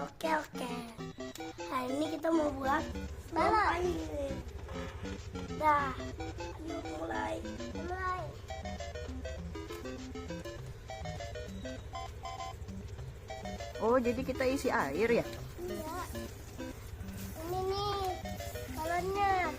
Oke. Hari ini kita mau buat balon. Dah, ayo mulai. Oh, jadi kita isi air ya? Iya. Ini nih balonnya.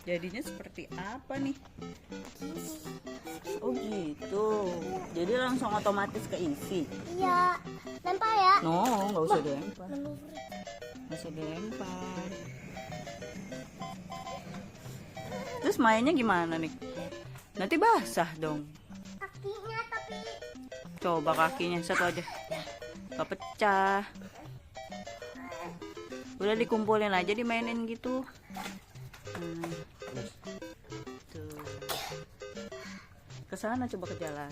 Jadinya seperti apa nih? Oh gitu. Jadi langsung otomatis keisi. Iya. Lempar ya. No, nggak usah dilempar. Nggak usah dilempar. Terus mainnya gimana nih? Nanti basah dong. Kakinya tapi. Coba kakinya satu aja. Gak pecah. Udah dikumpulin aja, dimainin gitu. Tuh. Ke sana, coba ke jalan.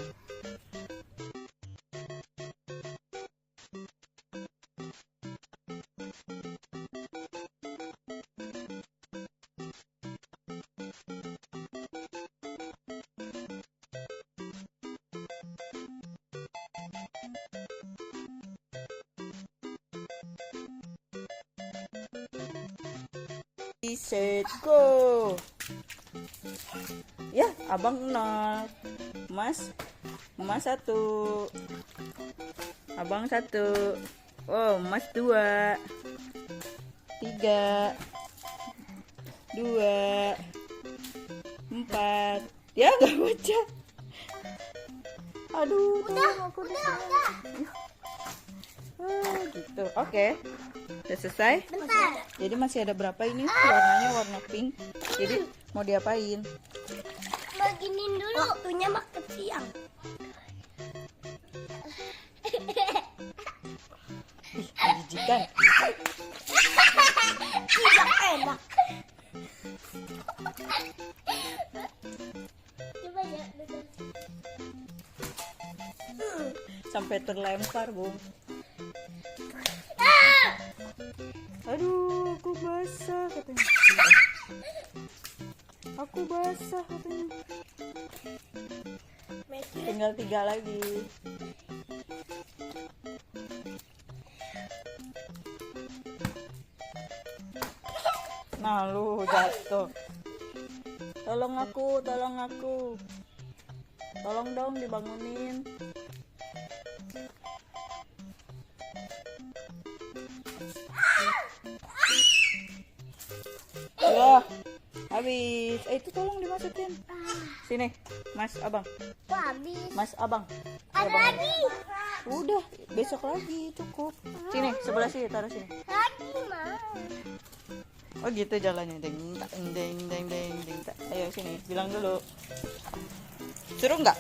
Set go. Ya, abang 0. Mas 1. Abang 1. Oh, mas 2. 3. 2. 4. Ya, gak baca. Aduh, Udah. gitu. Oke. Udah selesai? Bentar. Jadi masih ada berapa ini? Warnanya warna pink. Jadi mau diapain? Beginin dulu. Waktunya makan siang. Ih, menjijikan. Tidak enak. Coba ya, Sampai terlempar, Bung. Aduh, aku basah katanya. Aku basah katanya. Tinggal 3 lagi. Nah, lu jatuh. Tolong aku. Tolong dong dibangunin. Ya, habis. Itu tolong dimasukin. Sini, Mas Abang. Kok habis? Mas Abang. Ada Abang. lagi. Udah, besok lagi cukup. Sini, sebelah sini, taruh sini. Lagi mah. Oh gitu jalannya. Ding tak ding ding ding ding tak. Ayo sini, bilang dulu. Seru nggak?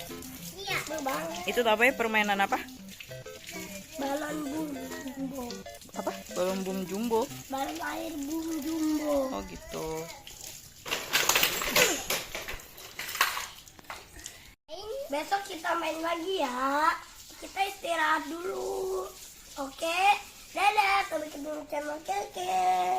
Iya. Seru banget. Itu apa ya, permainan apa? Balon bum jumbo. Apa? Balon bum jumbo. Balon air bum jumbo. Oh gitu. Besok kita main lagi ya. Kita istirahat dulu. Oke. Dadah. Sampai ketemu channel Keke.